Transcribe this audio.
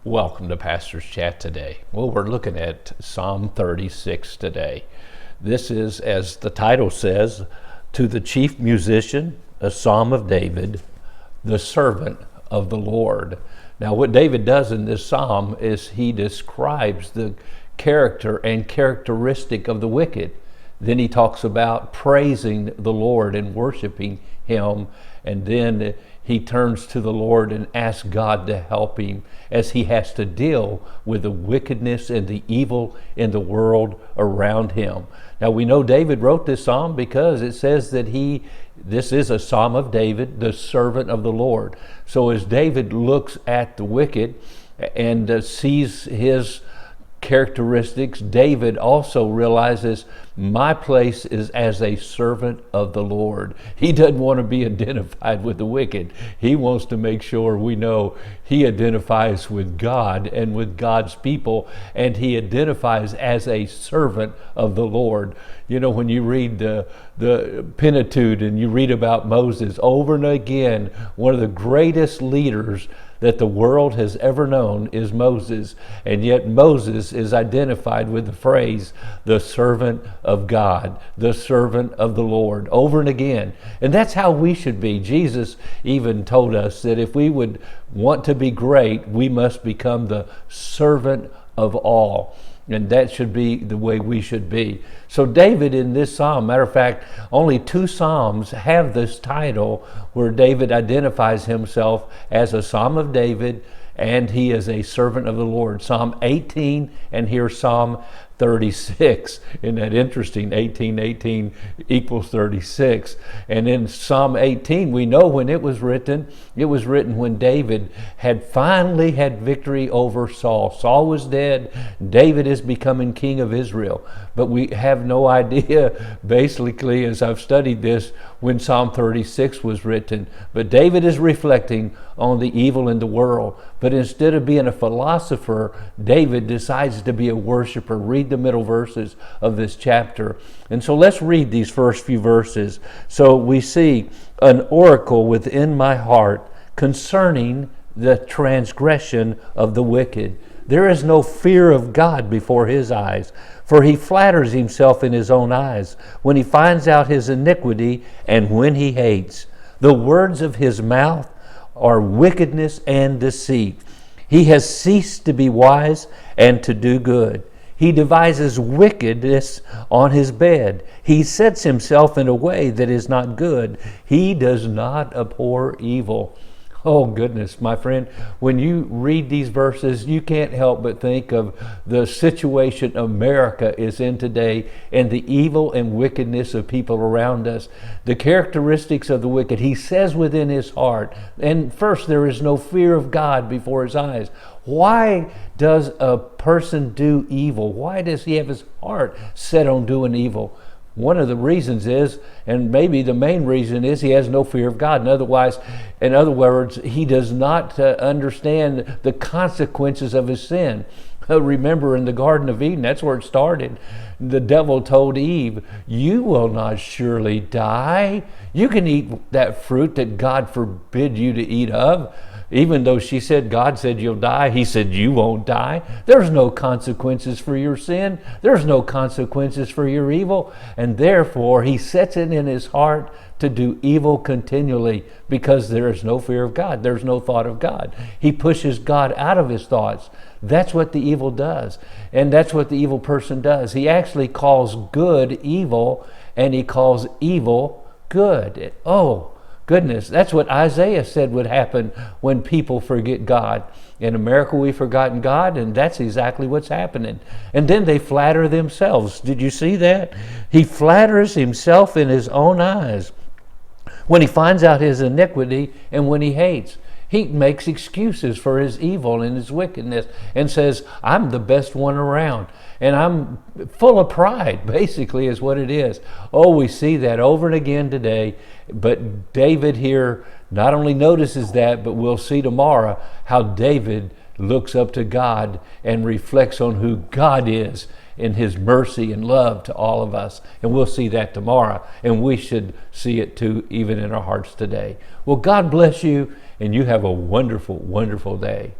Welcome to Pastor's Chat today. Well, we're looking at Psalm 36 today. This is, as the title says, to the chief musician, a psalm of David, the servant of the Lord. Now, what David does in this psalm is he describes the character and characteristic of the wicked. Then he talks about praising the Lord and worshiping him, and then he turns to the Lord and asks God to help him as he has to deal with the wickedness and the evil in the world around him. Now, we know David wrote this psalm because it says that this is a psalm of David, the servant of the Lord. So as David looks at the wicked and sees his characteristics, David also realizes my place is as a servant of the Lord. He doesn't want to be identified with the wicked. He wants to make sure we know he identifies with God and with God's people, and he identifies as a servant of the Lord. You know, when you read the Pentateuch and you read about Moses over and again, one of the greatest leaders that the world has ever known is Moses. And yet Moses is identified with the phrase, the servant of God, the servant of the Lord, over and again. And that's how we should be. Jesus even told us that if we would want to be great, we must become the servant of all. And that should be the way we should be. So David in this psalm, matter of fact, only 2 psalms have this title where David identifies himself as a psalm of David and he is a servant of the Lord. Psalm 18 and here Psalm 36. Isn't that interesting? 18 equals 36. And in Psalm 18, we know when it was written when David had finally had victory over Saul. Saul was dead. David is becoming king of Israel. But we have no idea, basically, as I've studied this, when Psalm 36 was written. But David is reflecting on the evil in the world. But instead of being a philosopher, David decides to be a worshiper. Read the middle verses of this chapter. And so let's read these first few verses. So we see an oracle within my heart concerning the transgression of the wicked. There is no fear of God before his eyes, for he flatters himself in his own eyes when he finds out his iniquity and when he hates. The words of his mouth are wickedness and deceit. He has ceased to be wise and to do good. He devises wickedness on his bed. He sets himself in a way that is not good. He does not abhor evil. Oh goodness, my friend, when you read these verses, you can't help but think of the situation America is in today and the evil and wickedness of people around us. The characteristics of the wicked, he says within his heart, and first, there is no fear of God before his eyes. Why does a person do evil? Why does he have his heart set on doing evil? One of the reasons is, and maybe the main reason is, he has no fear of God. In other words, he does not understand the consequences of his sin. Remember in the Garden of Eden, that's where it started. The devil told Eve, you will not surely die. You can eat that fruit that God forbid you to eat of. Even though she said, God said you'll die, he said you won't die. There's no consequences for your sin. There's no consequences for your evil. And therefore, he sets it in his heart to do evil continually because there is no fear of God. There's no thought of God. He pushes God out of his thoughts. That's what the evil does. And that's what the evil person does. He actually calls good evil and he calls evil good. Oh, goodness, that's what Isaiah said would happen when people forget God. In America, we've forgotten God, and that's exactly what's happening. And then they flatter themselves. Did you see that? He flatters himself in his own eyes when he finds out his iniquity and when he hates. He makes excuses for his evil and his wickedness and says, I'm the best one around. And I'm full of pride, basically, is what it is. Oh, we see that over and again today. But David here not only notices that, but we'll see tomorrow how David looks up to God and reflects on who God is in his mercy and love to all of us. And we'll see that tomorrow. And we should see it too, even in our hearts today. Well, God bless you, and you have a wonderful, wonderful day.